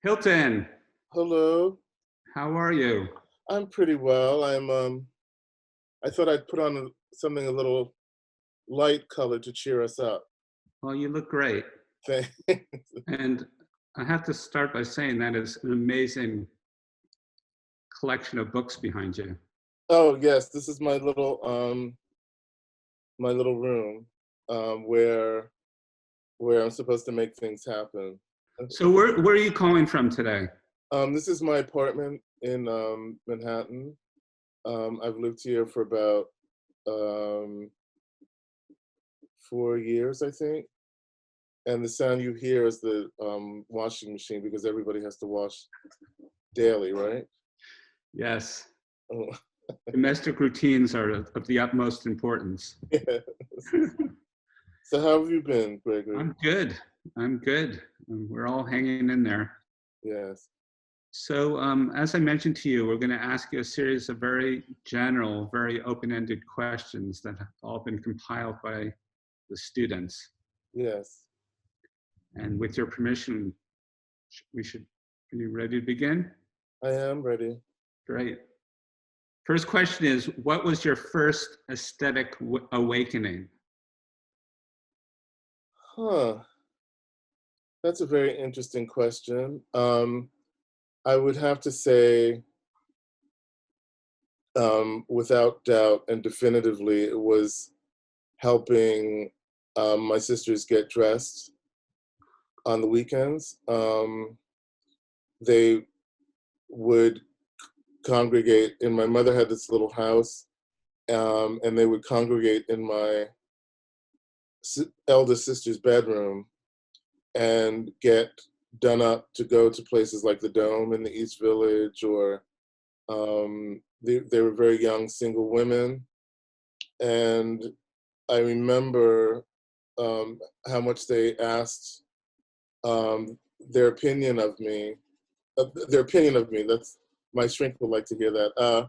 Hilton, Hello. how are you? I'm pretty well. I thought I'd put on something a little light color to cheer us up. Well, you look great. Thanks. And I have to start by saying that is an amazing collection of books behind you. Oh yes, this is my little room where I'm supposed to make things happen. So where are you calling from today? This is my apartment in Manhattan. I've lived here for about um 4 years, I think. And the sound you hear is the washing machine because everybody has to wash daily, right? Yes, Oh, domestic routines are of the utmost importance. yes. So how have you been, Gregory? I'm good. I'm good. We're all hanging in there. Yes. So as I mentioned to you, we're going to ask you a series of very general, very open-ended questions that have all been compiled by the students. Yes. And with your permission, are you ready to begin? I am ready. Great. First question is, what was your first aesthetic awakening? Huh. That's a very interesting question. I would have to say, without doubt and definitively, it was helping my sisters get dressed on the weekends. They would congregate, and my mother had this little house, and they would congregate in my eldest sister's bedroom and get done up to go to places like the Dome in the East Village, or they were very young single women. And I remember how much they asked um, their opinion of me. Their opinion of me. That's my shrink would like to hear that.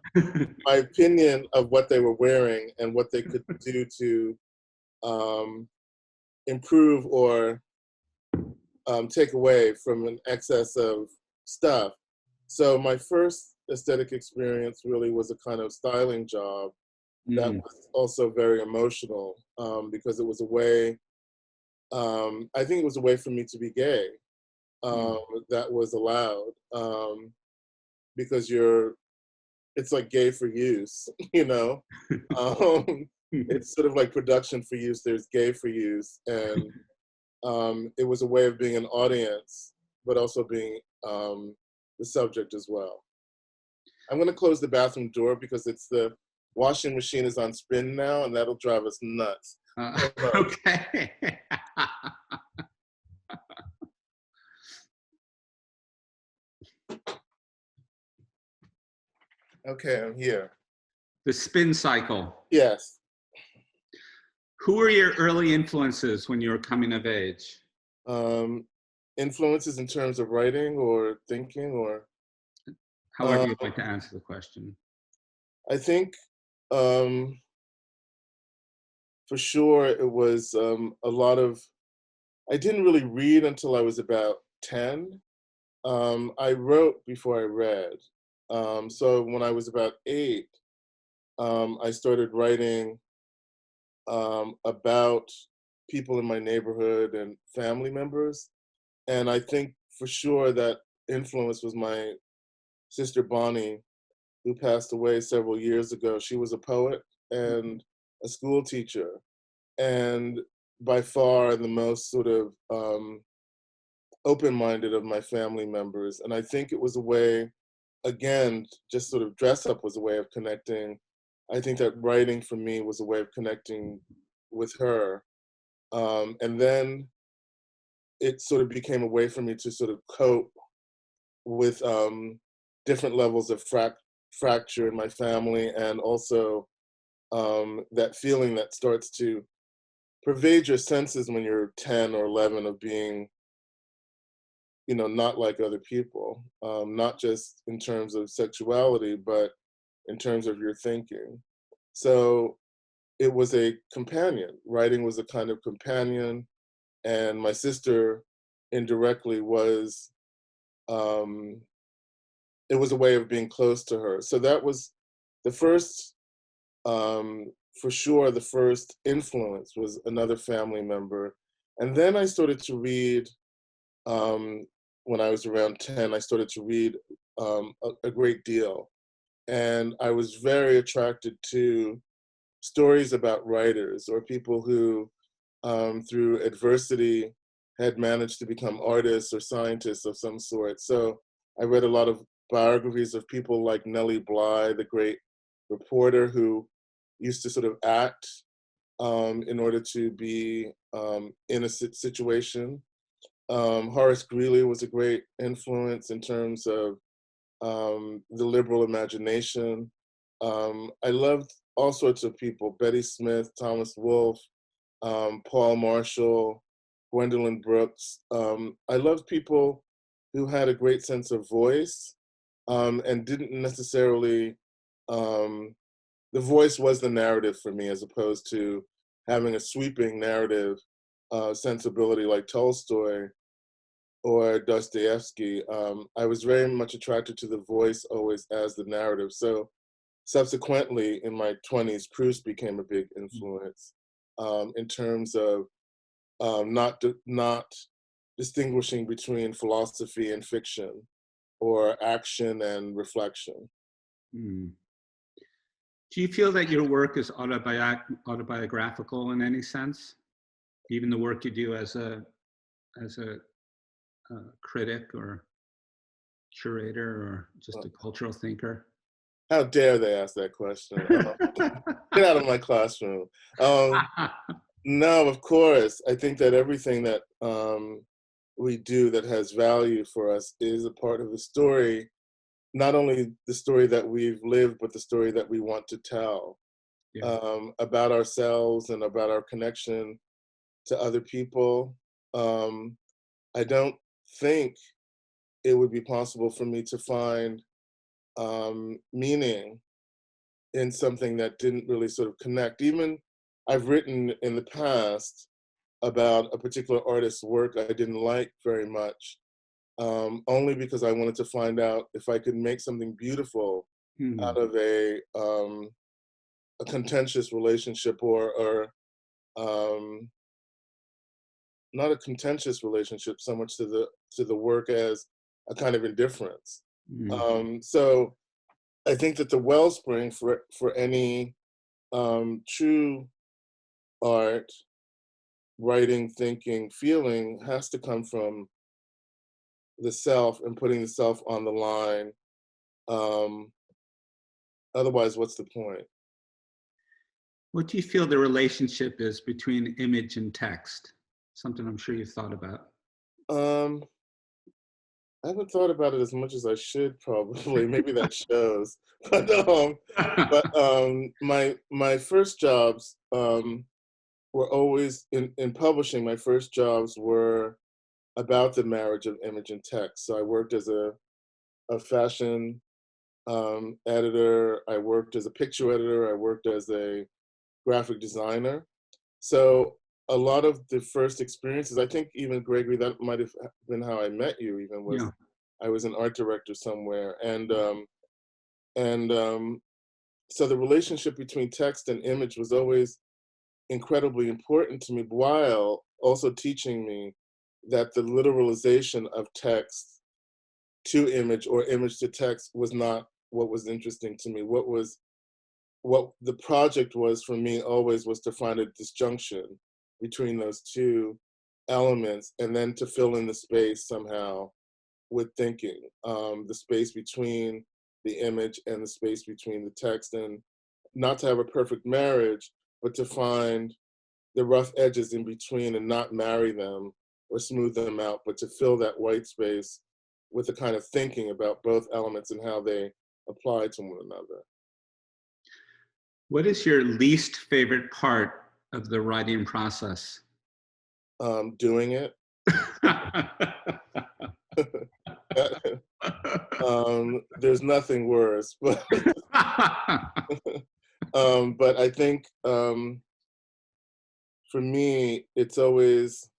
My opinion of what they were wearing and what they could do to um, improve or take away from an excess of stuff. So my first aesthetic experience really was a kind of styling job that Mm. was also very emotional because it was a way, I think it was a way for me to be gay Mm. that was allowed because it's like gay for use, you know? Um, it's sort of like production for use, there's gay for use. And it was a way of being an audience, but also being the subject as well. I'm going to close the bathroom door because the washing machine is on spin now, and that'll drive us nuts. Hold on. Okay. Okay, I'm here. The spin cycle. Yes. Who were your early influences when you were coming of age? Um, Influences in terms of writing or thinking, or However uh, you'd like to answer the question. I think for sure it was a lot of. I didn't really read until I was about 10. I wrote before I read. So when I was about 8, I started writing about people in my neighborhood and family members. And I think for sure that influence was my sister Bonnie, who passed away several years ago. She was a poet and a school teacher, and by far the most sort of open-minded of my family members. And I think it was a way, again, just sort of dress up was a way of connecting. I think that writing for me was a way of connecting with her. And then it sort of became a way for me to sort of cope with different levels of fracture in my family, and also that feeling that starts to pervade your senses when you're 10 or 11 of being, not like other people, not just in terms of sexuality, but in terms of your thinking. So it was a companion. Writing was a kind of companion, and my sister indirectly was um, it was a way of being close to her. So that was the first, for sure, the first influence was another family member. And then I started to read, when I was around 10, I started to read a great deal. And I was very attracted to stories about writers or people who, through adversity, had managed to become artists or scientists of some sort. So I read a lot of biographies of people like Nellie Bly, the great reporter who used to sort of act in order to be in a situation. Horace Greeley was a great influence in terms of the liberal imagination. I loved all sorts of people: Betty Smith, Thomas Wolfe, Paul Marshall, Gwendolyn Brooks. I loved people who had a great sense of voice and didn't necessarily, the voice was the narrative for me as opposed to having a sweeping narrative sensibility like Tolstoy or Dostoevsky. I was very much attracted to the voice always as the narrative. So subsequently, in my 20s, Proust became a big influence in terms of not distinguishing between philosophy and fiction or action and reflection. Mm. Do you feel that your work is autobiographical in any sense? Even the work you do as a critic or curator or just a cultural thinker? How dare they ask that question? Get out of my classroom. No, of course. I think that everything that we do that has value for us is a part of the story, not only the story that we've lived, but the story that we want to tell about ourselves and about our connection to other people. I don't think it would be possible for me to find meaning in something that didn't really sort of connect. Even I've written in the past about a particular artist's work I didn't like very much, only because I wanted to find out if I could make something beautiful out of a contentious relationship or not a contentious relationship so much to the work as a kind of indifference. So I think that the wellspring for any true art, writing, thinking, feeling has to come from the self and putting the self on the line. Otherwise, what's the point? What do you feel the relationship is between image and text? Something I'm sure you've thought about. I haven't thought about it as much as I should, probably. Maybe that shows. But my first jobs were always in publishing. My first jobs were about the marriage of image and text. So I worked as a fashion editor. I worked as a picture editor. I worked as a graphic designer. So a lot of the first experiences, I think even Gregory, that might have been how I met you. Even was I was an art director somewhere, and so the relationship between text and image was always incredibly important to me, while also teaching me that the literalization of text to image or image to text was not what was interesting to me. What the project was for me always was to find a disjunction between those two elements and then to fill in the space somehow with thinking, the space between the image and the space between the text, and not to have a perfect marriage, but to find the rough edges in between and not marry them or smooth them out, but to fill that white space with a kind of thinking about both elements and how they apply to one another. What is your least favorite part of the writing process? Doing it. There's nothing worse, but but I think for me, it's always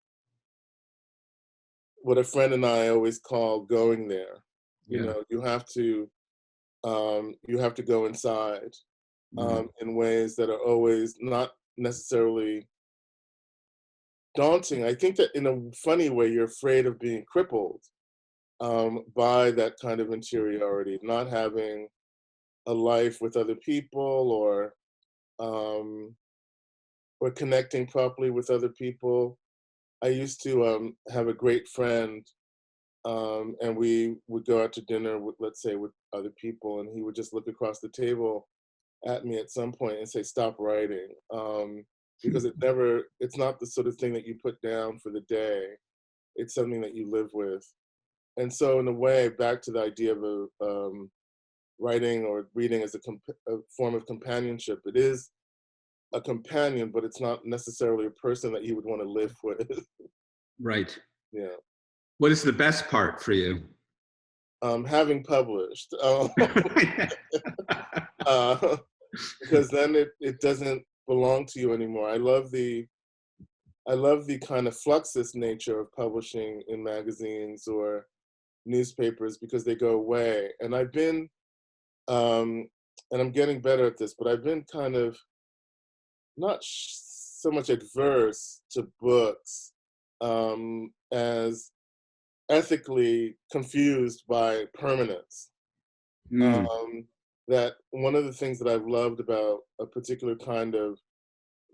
what a friend and I always call going there. You Yeah. know, you have to go inside Mm. in ways that are always not necessarily daunting. I think that in a funny way, you're afraid of being crippled by that kind of interiority, not having a life with other people um, or connecting properly with other people. I used to have a great friend, and we would go out to dinner with, let's say, with other people, and he would just look across the table at me at some point and say, "Stop writing," because it's not the sort of thing that you put down for the day. It's something that you live with. And so, in a way, back to the idea of writing or reading as a form of companionship. It is a companion, but it's not necessarily a person that you would want to live with. Right. Yeah. What is the best part for you? Having published, uh, because then it doesn't belong to you anymore. I love the kind of fluxus nature of publishing in magazines or newspapers because they go away. And I've been, and I'm getting better at this, but I've been kind of not so much adverse to books as ethically confused by permanence. Mm. That one of the things that I've loved about a particular kind of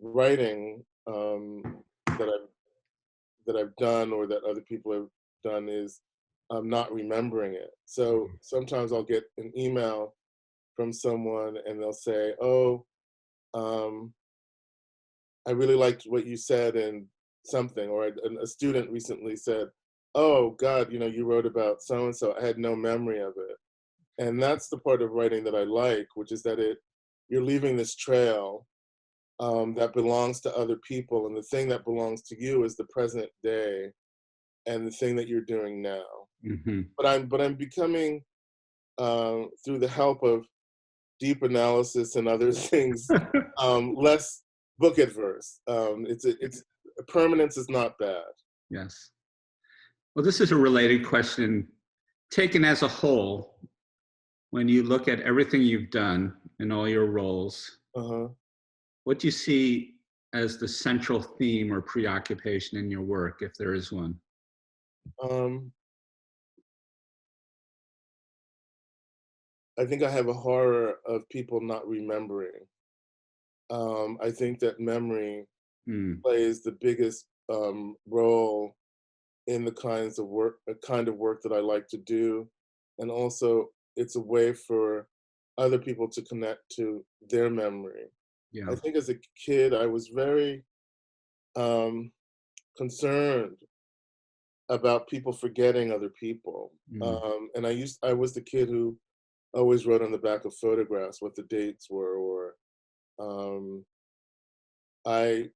writing that I've done or that other people have done is not remembering it. So sometimes I'll get an email from someone and they'll say, "Oh, um, I really liked what you said in something," or a student recently said, "Oh God, you know, you wrote about so and so. I had no memory of it." And that's the part of writing that I like, which is that you're leaving this trail that belongs to other people, and the thing that belongs to you is the present day and the thing that you're doing now. Mm-hmm. But I'm becoming through the help of deep analysis and other things less book adverse. It's permanence is not bad. Yes. Well, this is a related question. Taken as a whole, when you look at everything you've done in all your roles, Uh-huh. what do you see as the central theme or preoccupation in your work, if there is one? Um, I think I have a horror of people not remembering. I think that memory Mm. plays the biggest role in the kind of work that I like to do, and also it's a way for other people to connect to their memory. I Yeah. think as a kid, I was very um, concerned about people forgetting other people, Mm. and I was the kid who always wrote on the back of photographs what the dates were, or um, I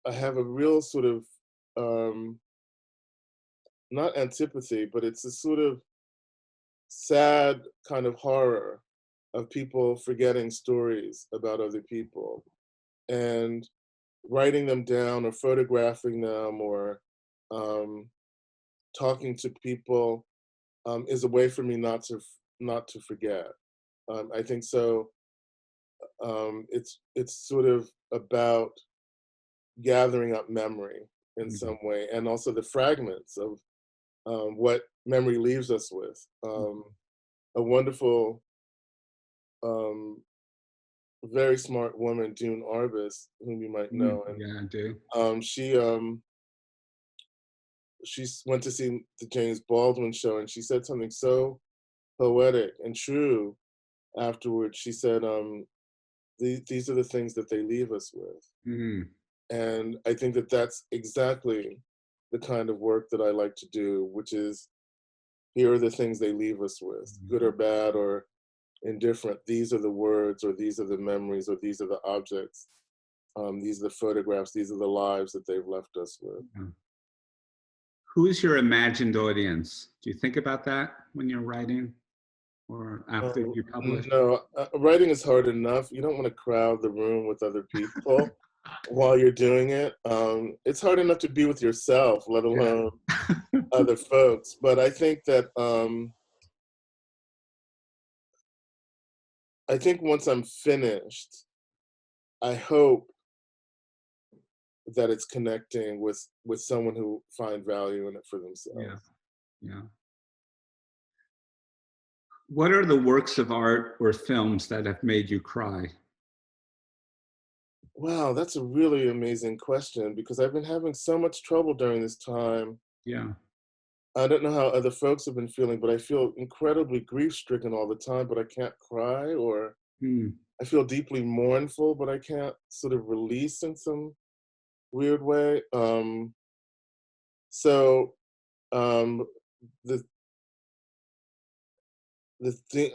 I have a real sort of um, not antipathy, but it's a sort of sad kind of horror of people forgetting stories about other people and writing them down or photographing them or um, talking to people is a way for me not to forget. I think so. It's sort of about gathering up memory in Mm. some way, and also the fragments of what memory leaves us with. A wonderful, um, very smart woman, June Arbus, whom you might Mm. know, and Yeah, I do. she went to see the James Baldwin show, and she said something so poetic and true afterwards. She said, "These are the things that they leave us with," Mm. and I think that that's exactly the kind of work that I like to do, which is here are the things they leave us with, good or bad or indifferent. These are the words, or these are the memories, or these are the objects. These are the photographs. These are the lives that they've left us with. Yeah. Who is your imagined audience? Do you think about that when you're writing or after you publish? No, writing is hard enough. You don't want to crowd the room with other people while you're doing it. It's hard enough to be with yourself, let Yeah. alone other folks. But I think that I think once I'm finished, I hope that it's connecting with someone who find value in it for Yeah, themselves. yeah. What are the works of art or films that have made you cry? Wow, that's a really amazing question because I've been having so much trouble during this time. Yeah. I don't know how other folks have been feeling, but I feel incredibly grief-stricken all the time, but I can't cry, or Hmm. I feel deeply mournful, but I can't sort of release in some weird way. So um, the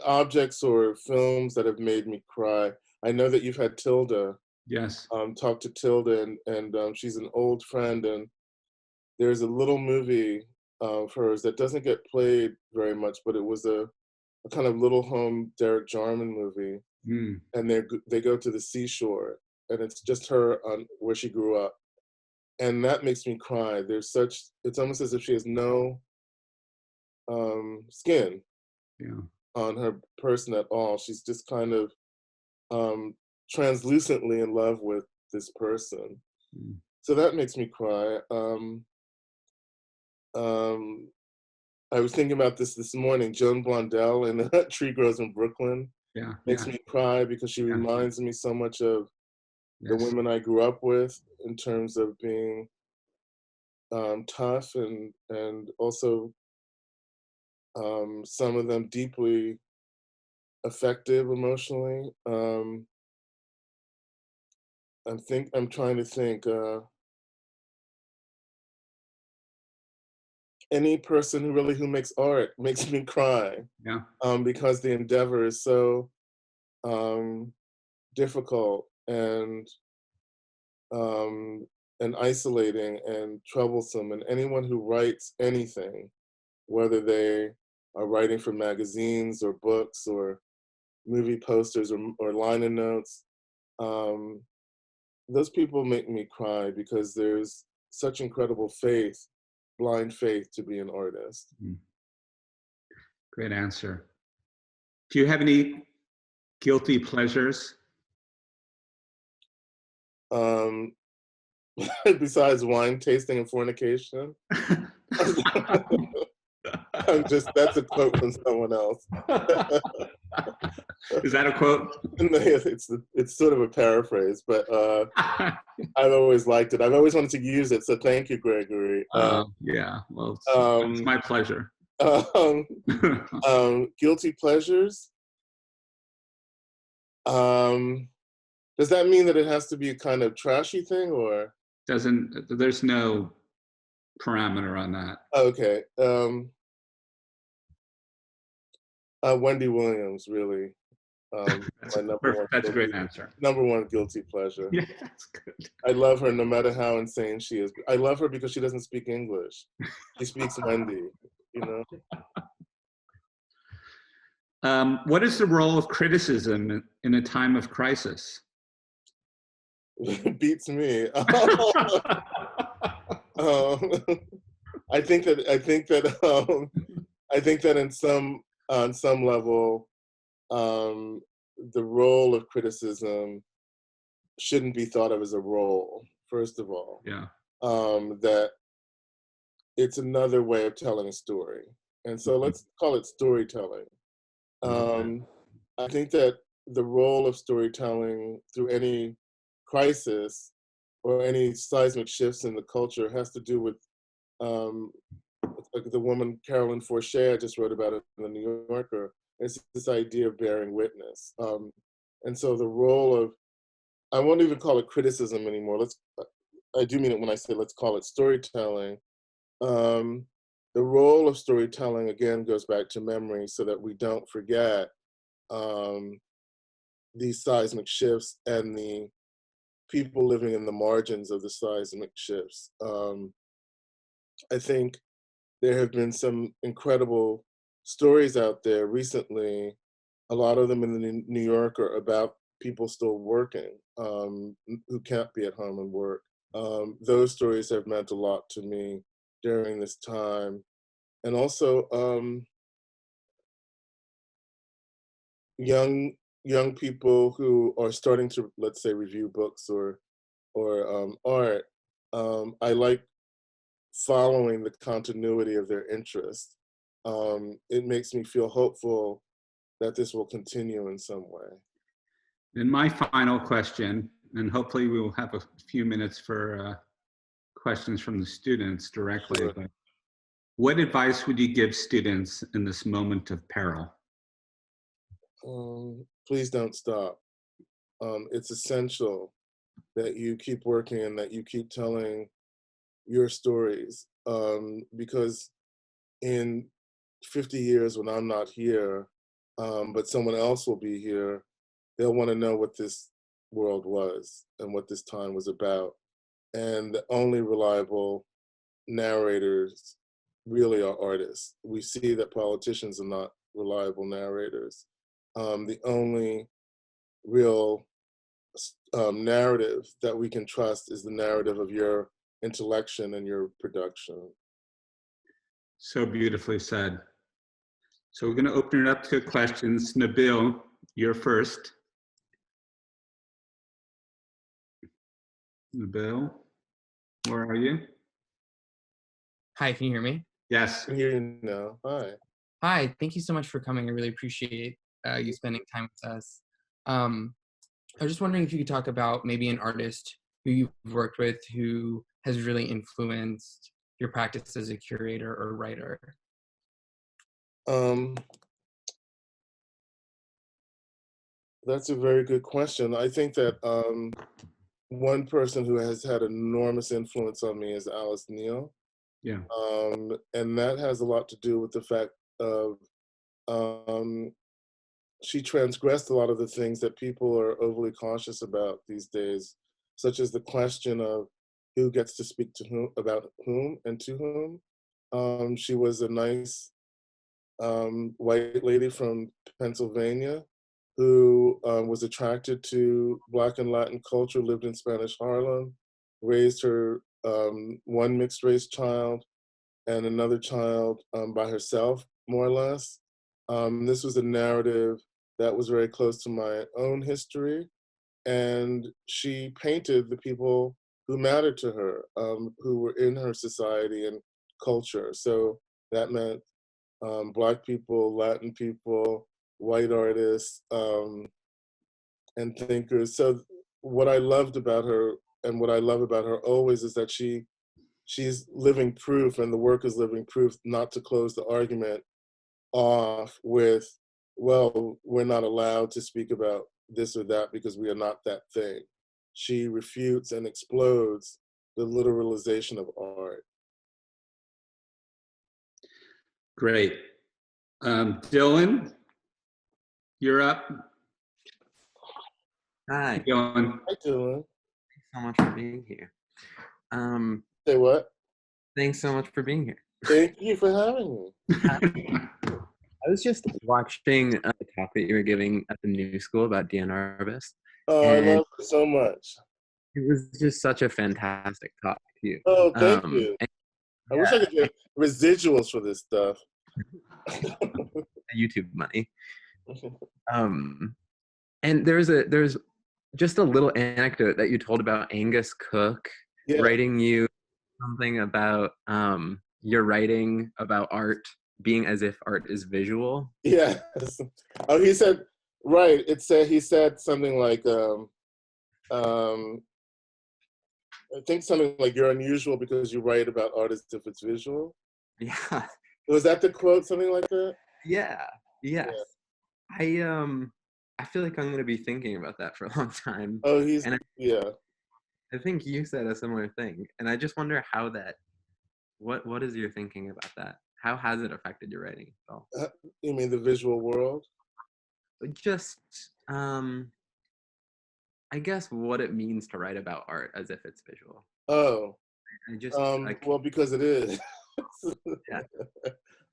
objects or films that have made me cry. I know that you've had Tilda Yes. talk to Tilda, and she's an old friend, and there's a little movie of hers that doesn't get played very much, but it was a kind of little home Derek Jarman movie, Hmm. and they go to the seashore, and it's just her on where she grew up, and that makes me cry. It's almost as if she has no skin Yeah. on her person at all. She's just kind of um, translucently in love with this person. Hmm. So that makes me cry. Um, I was thinking about this morning. Joan Blondell in Tree Grows in Brooklyn Yeah. makes Yeah. me cry because she Yeah. reminds me so much of the Yes. women I grew up with in terms of being tough and also some of them deeply effective emotionally. I'm trying to think. Any person who makes art makes me cry Yeah. because the endeavor is so um, difficult um, and isolating and troublesome. And anyone who writes anything, whether they are writing for magazines or books or movie posters or liner notes, um, those people make me cry because there's such incredible faith, blind faith, to be an artist. Hmm. Great answer. Do you have any guilty pleasures? Um, besides wine tasting and fornication, that's a quote from someone else. Is that a quote? It's sort of a paraphrase, but I've always liked it. I've always wanted to use it, so thank you, Gregory. Yeah. Well, it's Um, my pleasure. um, Guilty pleasures. Um, does that mean that it has to be a kind of trashy thing, or There's no parameter on that. okay? Wendy Williams, really. That's My perfect. That's a great answer. number one guilty pleasure. Yeah, that's good. I love her no matter how insane she is. I love her because she doesn't speak English. She speaks Wendy, you know? What is the role of criticism in a time of crisis? Beats me. Um, I think that on some level, um, the role of criticism shouldn't be thought of as a role, first of all. Yeah. That it's another way of telling a story. And so let's call it storytelling. I love that. I think that the role of storytelling through any crisis or any seismic shifts in the culture has to do with um, like the woman Carolyn Forche I just wrote about it in the New Yorker. It's this idea of bearing witness. And so the role of, I won't even call it criticism anymore. I do mean it when I say let's call it storytelling. Um, the role of storytelling again goes back to memory so that we don't forget um, these seismic shifts and the people living in the margins of the seismic shifts. I think there have been some incredible stories out there recently, a lot of them in the New Yorker, about people still working who can't be at home and work. Those stories have meant a lot to me during this time. And also young people who are starting to, let's say, review books or art. I like following the continuity of their interest. It makes me feel hopeful that this will continue in some way. And my final question, and hopefully we will have a few minutes for questions from the students directly, Sure. but what advice would you give students in this moment of peril? Please don't stop. It's essential that you keep working and that you keep telling your stories, because in 50 years when I'm not here, but someone else will be here, they'll want to know what this world was and what this time was about. And the only reliable narrators really are artists. We see that politicians are not reliable narrators. The only real narrative that we can trust is the narrative of your intellection and your production. So beautifully said. So we're going to open it up to questions. Nabil, you're first. Nabil, where are you? Hi, can you hear me? Yes. I can hear you now. Hi. Hi, thank you so much for coming. I really appreciate you spending time with us. I was just wondering if you could talk about maybe an artist who you've worked with who has really influenced your practice as a curator or writer. That's a very good question. I think that one person who has had enormous influence on me is Alice Neal. Yeah. And that has a lot to do with the fact of she transgressed a lot of the things that people are overly cautious about these days, such as the question of who gets to speak to whom, about whom and to whom. She was a nice white lady from Pennsylvania who was attracted to Black and Latin culture, lived in Spanish Harlem, raised her one mixed race child and another child by herself, more or less. This was a narrative that was very close to my own history. And she painted the people who mattered to her, who were in her society and culture. So that meant Black people, Latin people, white artists, and thinkers. So what I loved about her and what I love about her always is that she's living proof, and the work is living proof, not to close the argument off with, well, we're not allowed to speak about this or that because we are not that thing. She refutes and explodes the literalization of art. Great. Dylan, you're up. Hi. Dylan. Hi, Dylan. Thanks so much for being here. Say what? Thanks so much for being here. Thank you for having me. I was just watching a talk that you were giving at the New School about Deanna Arbus. Oh, I love her so much. It was just such a fantastic talk to you. Oh, thank you. I wish I could get residuals for this stuff. YouTube money. And there's just a little anecdote that you told about Angus Cook writing you something about your writing about art being as if art is visual. Yes. Oh, he said, right. He said something like, I think something like, you're unusual because you write about art as if it's visual. Yeah. Was that the quote? Something like that? Yeah. Yes. Yeah. I feel like I'm going to be thinking about that for a long time. Oh, I think you said a similar thing, and I just wonder how that. What is your thinking about that? How has it affected your writing at all? You mean the visual world? Just, I guess what it means to write about art as if it's visual. Oh, I just well, because it is. Yeah.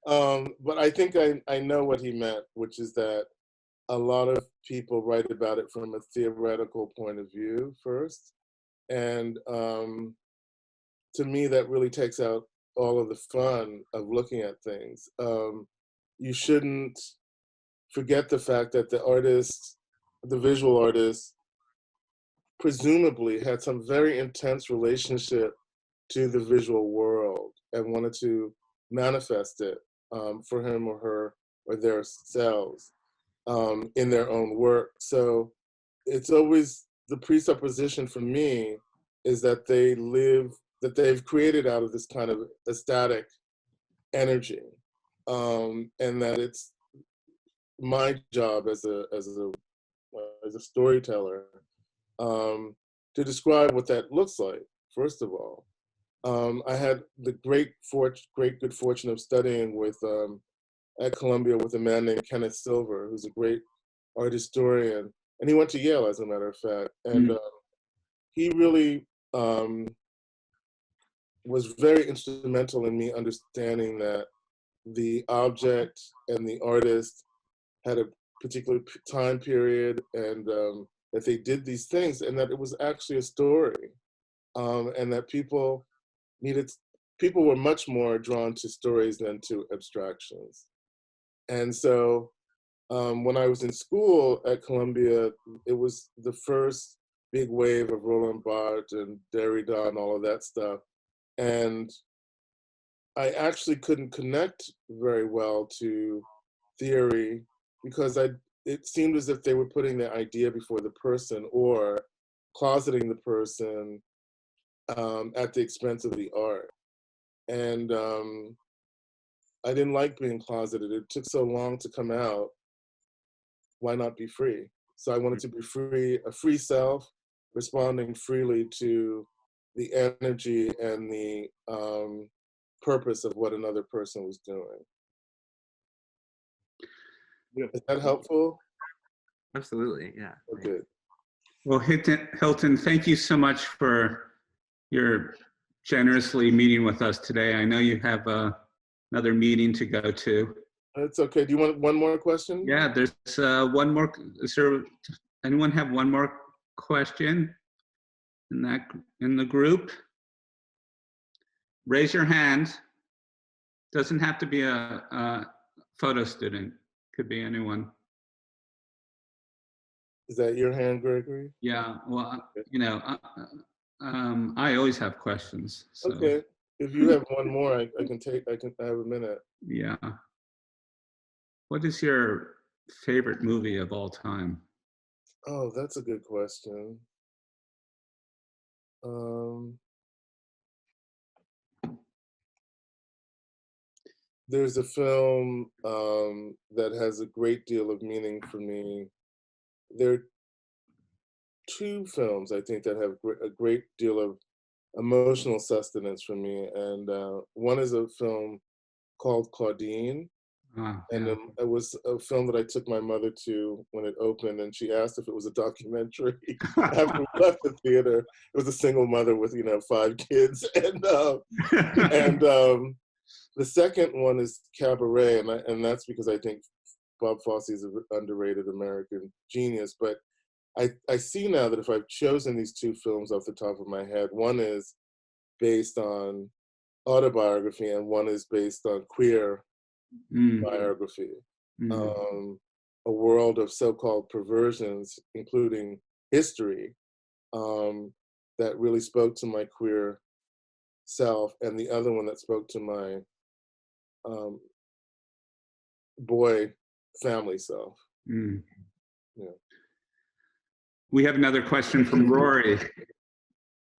But I think I know what he meant, which is that a lot of people write about it from a theoretical point of view first. And to me, that really takes out all of the fun of looking at things. You shouldn't forget the fact that the artist, the visual artist, presumably had some very intense relationship to the visual world and wanted to manifest it for him or her or their selves in their own work. So it's always the presupposition for me is that that they've created out of this kind of ecstatic energy, and that it's my job as a storyteller to describe what that looks like. First of all, I had the great good fortune of studying with at Columbia with a man named Kenneth Silver, who's a great art historian, and he went to Yale, as a matter of fact, and he really was very instrumental in me understanding that the object and the artist had a particular time period, and that they did these things, and that it was actually a story, and that people were much more drawn to stories than to abstractions. And so when I was in school at Columbia, it was the first big wave of Roland Barthes and Derrida and all of that stuff. And I actually couldn't connect very well to theory because it seemed as if they were putting the idea before the person or closeting the person at the expense of the art. And I didn't like being closeted. It took so long to come out. Why not be free? So I wanted to be free, a free self, responding freely to the energy and the purpose of what another person was doing. Is that helpful? Absolutely, yeah. Okay. Well, Hilton, thank you so much for your generously meeting with us today. I know you have another meeting to go to. It's okay. Do you want one more question? Yeah, there's one more. Is there anyone have one more question in the group? Raise your hand. Doesn't have to be a photo student. Could be anyone. Is that your hand, Gregory? Yeah. Well, you know, I always have questions. So. Okay. If you have one more, I have a minute. Yeah. What is your favorite movie of all time? Oh, that's a good question. There's a film that has a great deal of meaning for me. There are two films, I think, that have a great deal of emotional sustenance for me. And one is a film called Claudine. And Yeah. it was a film that I took my mother to when it opened, and she asked if it was a documentary. After we left the theater, it was a single mother with 5 kids, and the second one is Cabaret, and that's because I think Bob Fosse is an underrated American genius. But I see now that if I've chosen these two films off the top of my head, one is based on autobiography and one is based on queer biography. A world of so-called perversions, including history, that really spoke to my queer self, and the other one that spoke to my boy family self. Yeah. We have another question from Rory.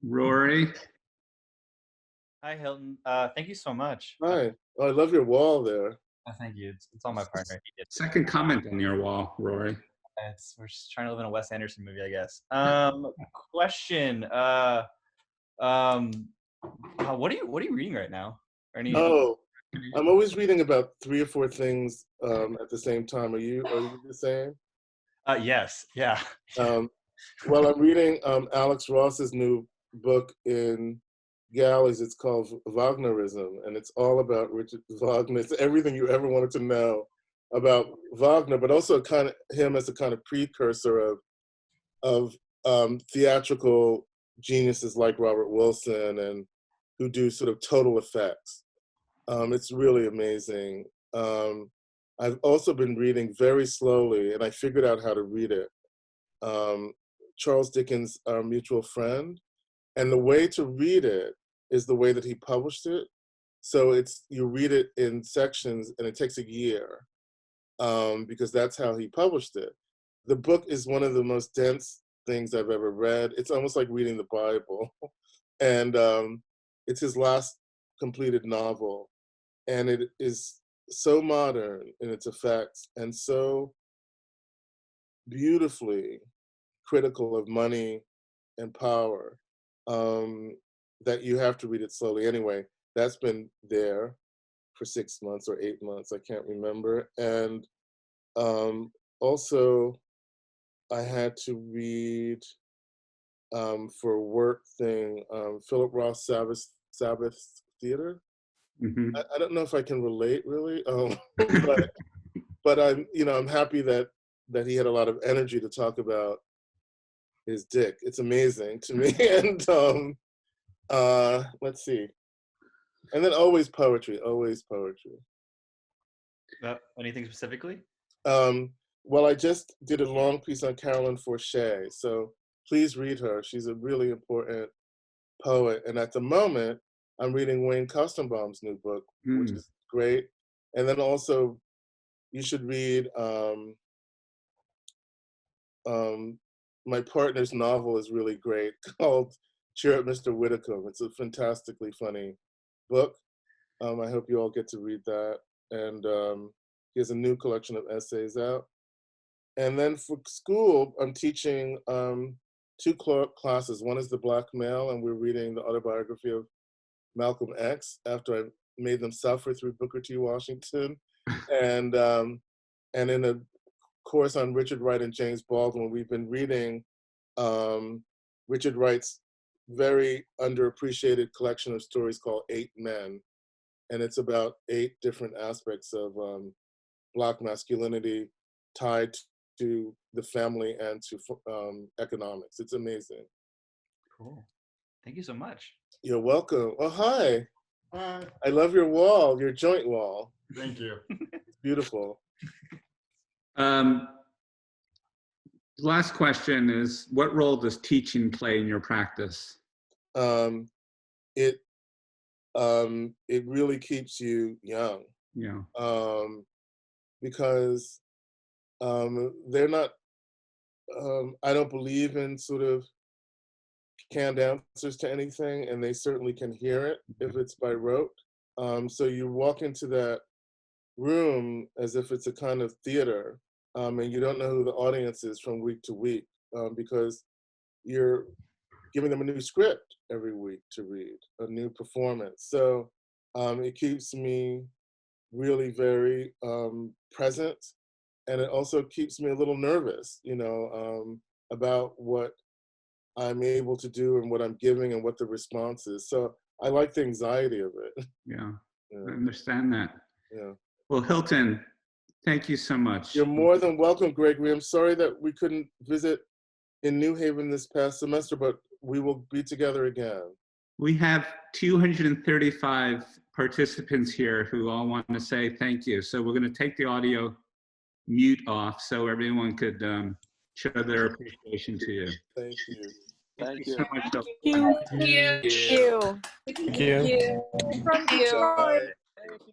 Rory? Hi, Hilton. Thank you so much. Hi. Oh, I love your wall there. Thank you. It's on my partner. Second comment on your wall, Rory. We're just trying to live in a Wes Anderson movie, I guess. Question. What are you reading right now? I'm always reading about 3 or 4 things at the same time. Are you the same? Yes. Yeah. Well, I'm reading Alex Ross's new book in Galleys. It's called Wagnerism, and it's all about Richard Wagner. It's everything you ever wanted to know about Wagner, but also kind of him as a kind of precursor of theatrical geniuses like Robert Wilson, and who do sort of total effects. It's really amazing. I've also been reading very slowly, and I figured out how to read it. Charles Dickens' Our Mutual Friend, and the way to read it is the way that he published it. So you read it in sections, and it takes a year because that's how he published it. The book is one of the most dense things I've ever read. It's almost like reading the Bible. And it's his last completed novel. And it is so modern in its effects and so beautifully critical of money and power that you have to read it slowly. Anyway, that's been there for 6 months or 8 months, I can't remember. And also, I had to read for a work thing, Philip Roth's Sabbath Theater. Mm-hmm. I don't know if I can relate really, but I'm happy that he had a lot of energy to talk about his dick. It's amazing to me. And let's see. And then always poetry. Anything specifically? Well, I just did a long piece on Carolyn Forche, so please read her. She's a really important poet. And at the moment, I'm reading Wayne Kostenbaum's new book, which is great. And then also, you should read my partner's novel is really great, called Cheer Up, Mr. Whitcomb. It's a fantastically funny book. I hope you all get to read that. And he has a new collection of essays out. And then for school, I'm teaching 2 classes. One is the Black Male, and we're reading the autobiography of Malcolm X after I made them suffer through Booker T. Washington. And in a course on Richard Wright and James Baldwin, we've been reading Richard Wright's very underappreciated collection of stories called 8 Men. And it's about 8 different aspects of Black masculinity tied to the family and to economics. It's amazing. Cool. Thank you so much. You're welcome. Oh, hi. Hi. I love your wall, your joint wall. Thank you. It's beautiful. Last question is, what role does teaching play in your practice? It really keeps you young. Yeah. Because they're not, I don't believe in sort of canned answers to anything, and they certainly can hear it if it's by rote. So you walk into that room as if it's a kind of theater, and you don't know who the audience is from week to week, because you're giving them a new script every week to read, a new performance. So it keeps me really very present, and it also keeps me a little nervous, about what I'm able to do and what I'm giving and what the response is. So I like the anxiety of it. Yeah, I understand that. Yeah. Well, Hilton, thank you so much. You're more than welcome, Gregory. I'm sorry that we couldn't visit in New Haven this past semester, but we will be together again. We have 235 participants here who all want to say thank you. So we're going to take the audio mute off so everyone could show their appreciation to you. Thank you. Thank you so much. Thank you. Thank you. Thank you. From Detroit. Thank you.